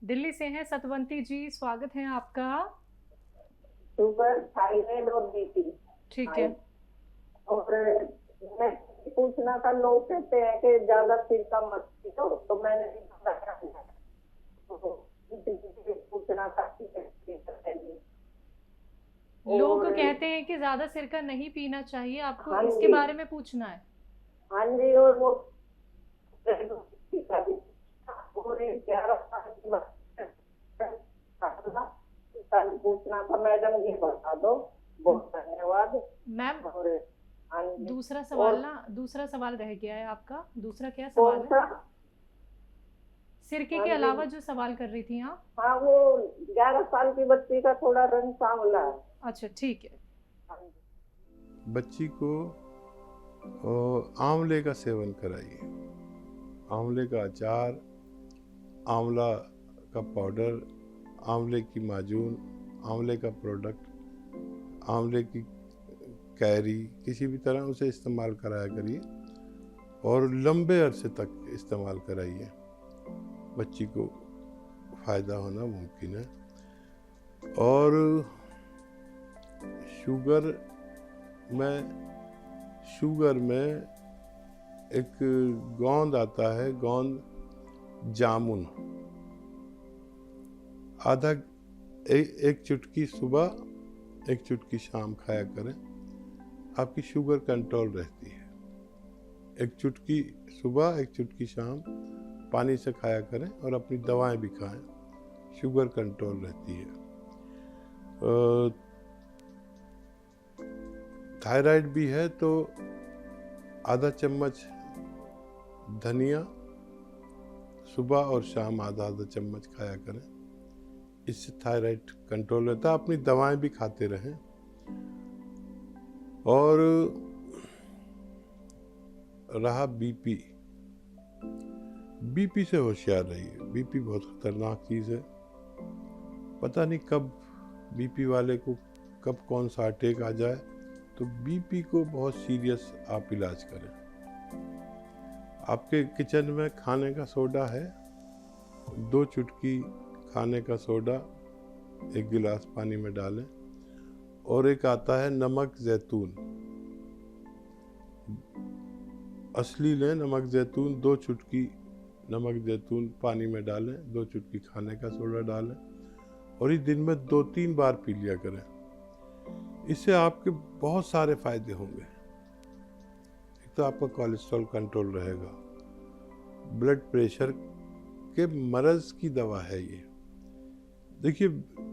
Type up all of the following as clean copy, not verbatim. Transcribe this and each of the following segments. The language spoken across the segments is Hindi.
दिल्ली से हैं सतवंती जी, स्वागत है आपका। शुगर, थायराइड और बीपी। ठीक है। और मैं पूछना था, लोग कहते हैं कि ज्यादा सिरका मत पियो, तो मैंने पूछना था कि लोग और कहते हैं कि ज्यादा सिरका नहीं पीना चाहिए, आपको हाँ इसके जी, बारे में पूछना है। हाँ जी। और वो 11 साल की बात पूछना था मैडम, ये बता दो। बहुत धन्यवाद। मैम, और हाँ जी। और दूसरा सवाल रह गया है आपका। दूसरा क्या कौन सवाल है? सा? सिरके हाँ के जी। अलावा जो सवाल कर रही थी आप। हाँ, वो 11 साल की बच्ची का थोड़ा रंग सांवला है। अच्छा, ठीक है। हाँ जी। बच्ची को आंवले का सेवन कराइए। आंवले का अचार, आंवला का पाउडर, आंवले की माजून, आंवले का प्रोडक्ट, आंवले की कैरी, किसी भी तरह उसे इस्तेमाल कराया करिए और लंबे अरसे तक इस्तेमाल कराइए। बच्ची को फ़ायदा होना मुमकिन है। और शुगर में एक गोंद आता है, गोंद जामुन, एक चुटकी सुबह, एक चुटकी शाम खाया करें। आपकी शुगर कंट्रोल रहती है। एक चुटकी सुबह, एक चुटकी शाम पानी से खाया करें और अपनी दवाएं भी खाएं, शुगर कंट्रोल रहती है। थायराइड भी है तो आधा चम्मच धनिया सुबह और शाम आधा आधा चम्मच खाया करें, इससे थायराइड कंट्रोल रहता है। अपनी दवाएं भी खाते रहें। और रहा बीपी से होशियार रहिए। बीपी बहुत खतरनाक चीज़ है। पता नहीं कब बीपी वाले को कब कौन सा अटैक आ जाए, तो बीपी को बहुत सीरियस आप इलाज करें। आपके किचन में खाने का सोडा है, 2 चुटकी खाने का सोडा 1 गिलास पानी में डालें। और एक आता है नमक जैतून, असली लें नमक जैतून, 2 चुटकी नमक जैतून पानी में डालें, 2 चुटकी खाने का सोडा डालें और ये दिन में 2-3 बार पी लिया करें। इससे आपके बहुत सारे फायदे होंगे। एक तो आपका कोलेस्ट्रॉल कंट्रोल रहेगा, ब्लड प्रेशर के मर्ज की दवा है ये। देखिए,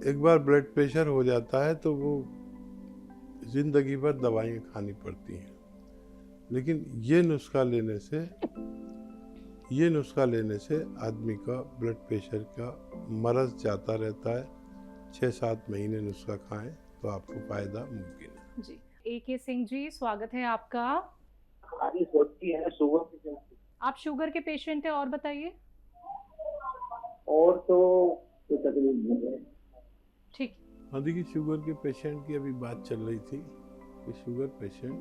एक बार ब्लड प्रेशर हो जाता है तो वो जिंदगी भर दवाइयाँ खानी पड़ती हैं। लेकिन ये नुस्खा लेने से आदमी का ब्लड प्रेशर का मर्ज जाता रहता है। 6-7 महीने नुस्खा खाएं तो आपको फायदा मुमकिन है। जी, AK सिंह जी, स्वागत है आपका। होती है शुगर की। आप शुगर के पेशेंट हैं, और बताइए। और तो कोई तकलीफ नहीं है। ठीक। हाँ, देखिए, शुगर के पेशेंट की अभी बात चल रही थी कि शुगर पेशेंट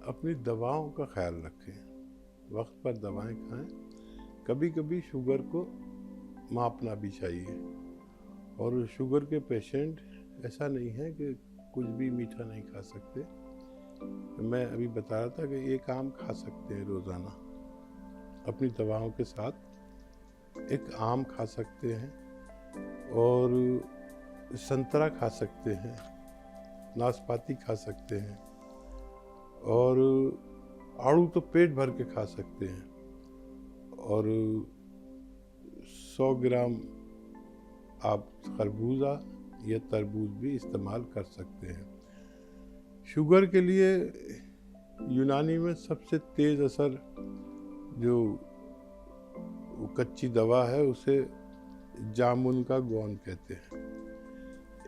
अपनी दवाओं का ख्याल रखें, वक्त पर दवाएं खाएं। कभी कभी शुगर को मापना भी चाहिए। और शुगर के पेशेंट ऐसा नहीं है कि कुछ भी मीठा नहीं खा सकते। मैं अभी बता रहा था कि एक आम खा सकते हैं रोज़ाना अपनी दवाओं के साथ। एक आम खा सकते हैं और संतरा खा सकते हैं, नाशपाती खा सकते हैं और आड़ू तो पेट भर के खा सकते हैं। और 100 ग्राम आप खरबूजा या तरबूज भी इस्तेमाल कर सकते हैं। शुगर के लिए यूनानी में सबसे तेज असर जो कच्ची दवा है उसे जामुन का गोंद कहते हैं।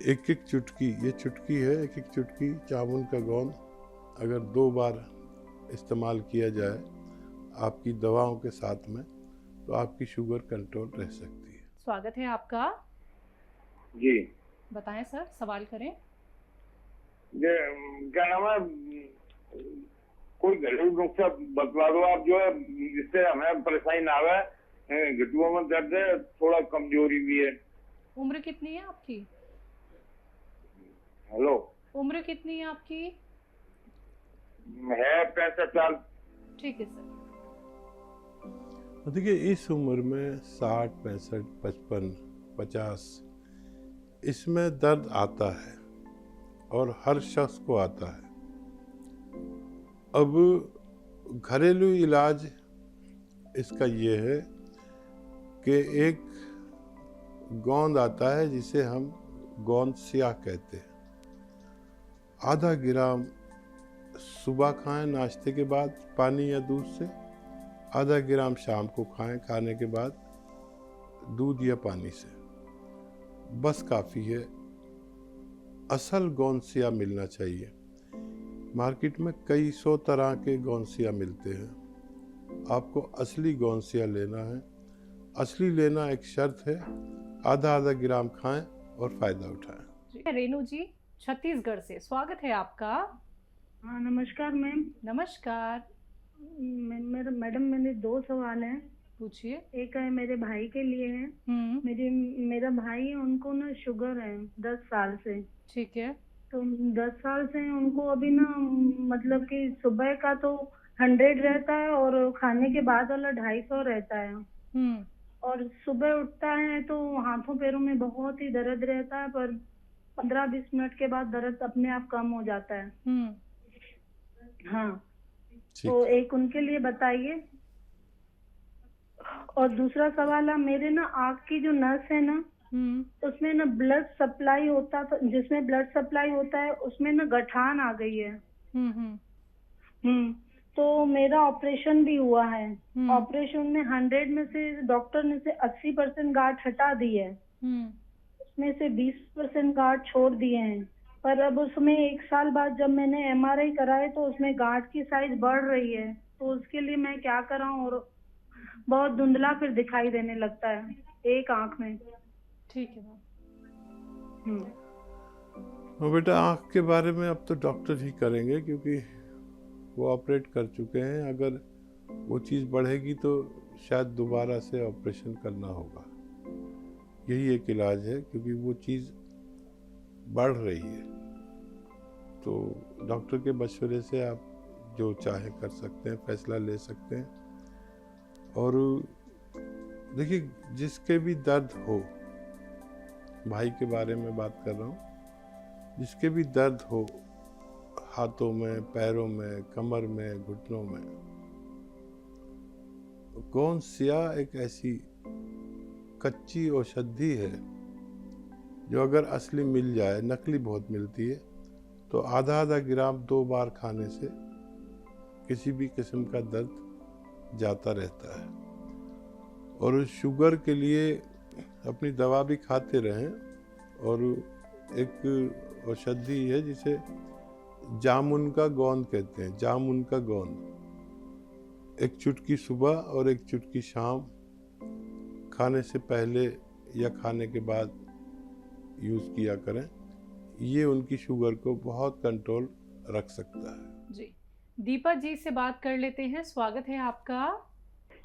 एक चुटकी, ये चुटकी है, एक चुटकी जामुन का गोंद अगर 2 बार इस्तेमाल किया जाए आपकी दवाओं के साथ में, तो आपकी शुगर कंट्रोल रह सकती है। स्वागत है आपका। जी, बताएं सर, सवाल करें। क्या नाम है, कोई घरेलू नुस्खा बतला दो आप, जो है जिससे हमें परेशानी ना आवे है, घुटनों में दर्द है, थोड़ा कमजोरी भी है। उम्र कितनी है आपकी? हेलो, उम्र कितनी है आपकी? है 65 साल। ठीक है सर। देखिए, इस उम्र में 60, 65, 55, 50 इसमें दर्द आता है और हर शख्स को आता है। अब घरेलू इलाज इसका ये है कि एक गोंद आता है जिसे हम गोंद स्याह कहते हैं। आधा ग्राम सुबह खाएं नाश्ते के बाद पानी या दूध से, आधा ग्राम शाम को खाएं खाने के बाद दूध या पानी से, बस काफ़ी है। असल गोंसिया मिलना चाहिए। मार्केट में कई 100 तरह के गोंसिया मिलते हैं। आपको असली गोंसिया लेना है। असली लेना एक शर्त है। आधा आधा ग्राम खाएं और फ़ायदा उठाएं। रेनू जी छत्तीसगढ़ से स्वागत है आपका। हाँ नमस्कार मैम। नमस्कार। मैडम मेरे 2 सवाल हैं। पूछिए। एक है मेरे भाई के लिए है। मेरा भाई है, उनको ना शुगर है 10 साल से। ठीक है। तो 10 साल से उनको अभी ना मतलब कि सुबह का तो 100 रहता है और खाने के बाद वाला 250 रहता है। और सुबह उठता है तो हाथों पैरों में बहुत ही दर्द रहता है, पर 15-20 मिनट के बाद दर्द अपने आप कम हो जाता है। हाँ, तो एक उनके लिए बताइए। और दूसरा सवाल है, मेरे ना आँख की जो नस है ना, उसमें ना ब्लड सप्लाई होता, तो जिसमें ब्लड सप्लाई होता है उसमें ना गठान आ गई है। तो मेरा ऑपरेशन भी हुआ है। ऑपरेशन में 100 में से डॉक्टर ने से 80% गांठ हटा दी है। उसमें से 20% गांठ छोड़ दिए हैं। पर अब उसमें 1 साल बाद जब मैंने MRI कराए तो उसमें गांठ की साइज बढ़ रही है। तो उसके लिए मैं क्या कराऊं? और बहुत धुंधला फिर दिखाई देने लगता है एक आंख में। ठीक है मैम। बेटा, आँख के बारे में अब तो डॉक्टर ही करेंगे, क्योंकि वो ऑपरेट कर चुके हैं। अगर वो चीज़ बढ़ेगी तो शायद दोबारा से ऑपरेशन करना होगा। यही एक इलाज है, क्योंकि वो चीज़ बढ़ रही है। तो डॉक्टर के मशवरे से आप जो चाहे कर सकते हैं, फैसला ले सकते हैं। और देखिए, जिसके भी दर्द हो, भाई के बारे में बात कर रहा हूँ, जिसके भी दर्द हो हाथों में, पैरों में, कमर में, घुटनों में, गोंसिया एक ऐसी कच्ची औषधि है जो अगर असली मिल जाए, नकली बहुत मिलती है, तो आधा आधा ग्राम 2 बार खाने से किसी भी किस्म का दर्द जाता रहता है। और शुगर के लिए अपनी दवा भी खाते रहें। और एक औषधि है जिसे जामुन का गोंद कहते हैं। जामुन का गोंद 1 चुटकी सुबह और 1 चुटकी शाम, खाने से पहले या खाने के बाद यूज़ किया करें। ये उनकी शुगर को बहुत कंट्रोल रख सकता है। जी। दीपा जी से बात कर लेते हैं। स्वागत है आपका।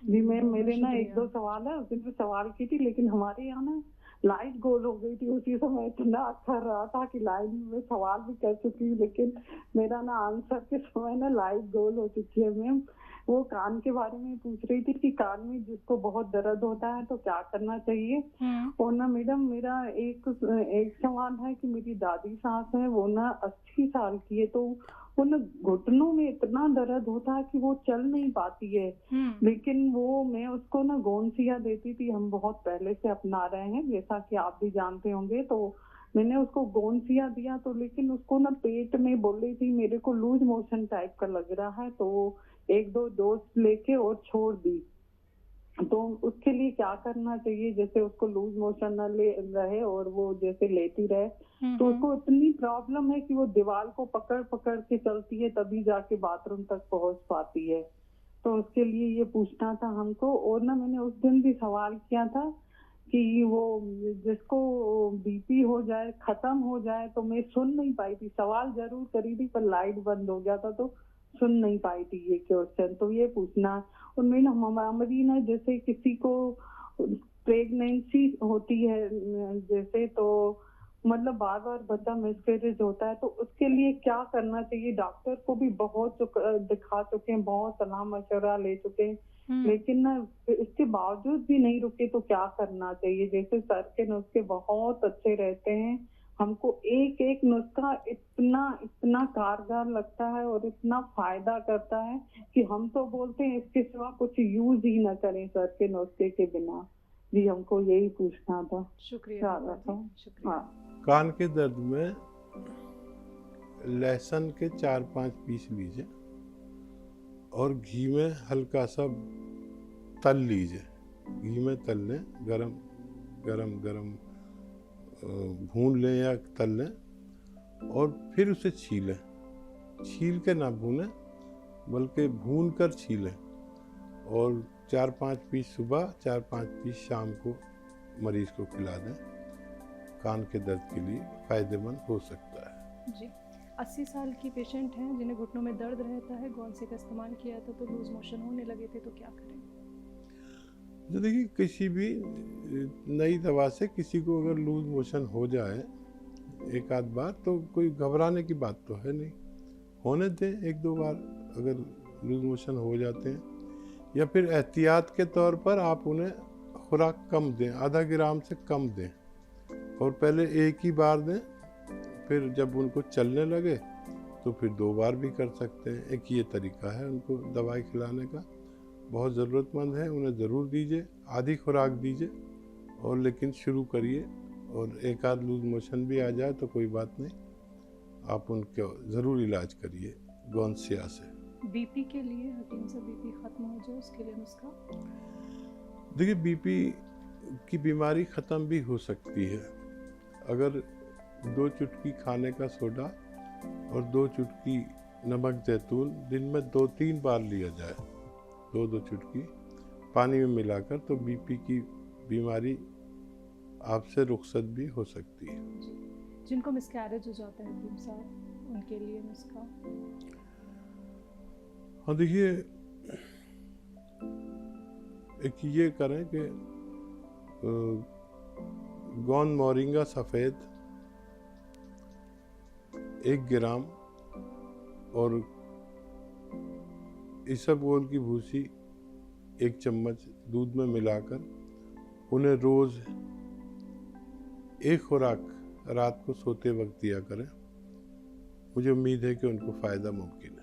जी मैम, मेरे ना 1-2 सवाल है। उस दिन भी सवाल की थी, लेकिन हमारे यहाँ ना लाइट गोल हो गई थी। उसी समय इतना कर रहा था कि लाइन में सवाल भी कर चुकी, लेकिन मेरा ना आंसर के समय ना लाइट गोल हो चुकी है। मैम, वो कान के बारे में पूछ रही थी कि कान में जिसको बहुत दर्द होता है तो क्या करना चाहिए। और ना मैडम, मेरा एक सवाल है कि मेरी दादी सास है, वो ना 80 साल की है, तो वो ना घुटनों में इतना दर्द होता है कि वो चल नहीं पाती है। लेकिन वो मैं उसको ना गोंसिया देती थी, हम बहुत पहले से अपना रहे हैं, जैसा कि आप भी जानते होंगे। तो मैंने उसको गोंसिया दिया, तो लेकिन उसको ना पेट में बोल रही थी मेरे को लूज मोशन टाइप का लग रहा है, तो 1-2 डोज लेके और छोड़ दी। तो उसके लिए क्या करना चाहिए? जैसे उसको लूज मोशन न ले रहे और वो जैसे लेती रहे। तो उसको इतनी प्रॉब्लम है कि वो दीवार को पकड़ पकड़ के चलती है, तभी जाके बाथरूम तक पहुंच पाती है। तो उसके लिए ये पूछना था हमको। और ना मैंने उस दिन भी सवाल किया था कि वो जिसको BP हो जाए, खत्म हो जाए, तो मैं सुन नहीं पाई थी। सवाल जरूर करी थी पर लाइट बंद हो गया था, तो सुन नहीं पाई थी ये क्वेश्चन, तो ये पूछना। और मैं ना हमारी ना जैसे किसी को प्रेगनेंसी होती है जैसे, तो मतलब बार बार बच्चा मिसकैरेज होता है, तो उसके लिए क्या करना चाहिए? डॉक्टर को भी बहुत दिखा चुके हैं, बहुत सलाह मशवरा ले चुके हैं, लेकिन ना इसके बावजूद भी नहीं रुके, तो क्या करना चाहिए? जैसे सर के नुस्खे बहुत अच्छे रहते हैं, हमको एक एक नुस्खा इतना इतना कारगर लगता है और इतना फायदा करता है कि हम तो बोलते हैं इसके सिवा कुछ यूज ही ना करें सर के नुस्खे के बिना। जी हमको यही पूछना था। शुक्रिया। हाँ। कान के दर्द में लहसुन के 4-5 पीस लीजिए और घी में हल्का सा तल लीजिए। घी में तल लें, गरम गरम गरम भून लें या तल लें और फिर उसे छीलें। छील के ना भूनें बल्कि भून कर छीलें और 4-5 पीस सुबह, 4-5 पीस शाम को मरीज को खिला दें। कान के दर्द के लिए फ़ायदेमंद हो सकता है। जी। 80 साल की पेशेंट हैं जिन्हें घुटनों में दर्द रहता है, गौनसे का इस्तेमाल किया था तो लूज मोशन होने लगे थे, तो क्या करें? तो देखिए, किसी भी नई दवा से किसी को अगर लूज मोशन हो जाए एक आध बार, तो कोई घबराने की बात तो है नहीं। होने दें, 1-2 बार अगर लूज मोशन हो जाते हैं, या फिर एहतियात के तौर पर आप उन्हें खुराक कम दें, आधा ग्राम से कम दें और पहले एक ही बार दें, फिर जब उनको चलने लगे तो फिर 2 बार भी कर सकते हैं। एक ये तरीका है उनको दवाई खिलाने का। बहुत ज़रूरतमंद है, उन्हें ज़रूर दीजिए, आधी खुराक दीजिए और लेकिन शुरू करिए। और एक आध लूज मोशन भी आ जाए तो कोई बात नहीं, आप उनका ज़रूर इलाज करिए गौनसिया से। बीपी के लिए, हकीम से बीपी खत्म हो जाए उसके लिए नुस्खा? देखिए, बीपी की बीमारी ख़त्म भी हो सकती है अगर 2 चुटकी खाने का सोडा और 2 चुटकी नमक जैतून दिन में 2-3 बार लिया जाए, 2-2 चुटकी पानी में मिलाकर, तो बीपी की बीमारी आपसे रुखसत भी हो सकती है। जिनको मिसकैरेज हो जाता है हकीम साहब, उनके लिए नुस्खा? हाँ देखिए, एक ये करें कि गौन मोरिंगा सफ़ेद 1 ग्राम और इसबगोल की भूसी 1 चम्मच दूध में मिलाकर उन्हें रोज़ 1 खुराक रात को सोते वक्त दिया करें। मुझे उम्मीद है कि उनको फ़ायदा मुमकिन है।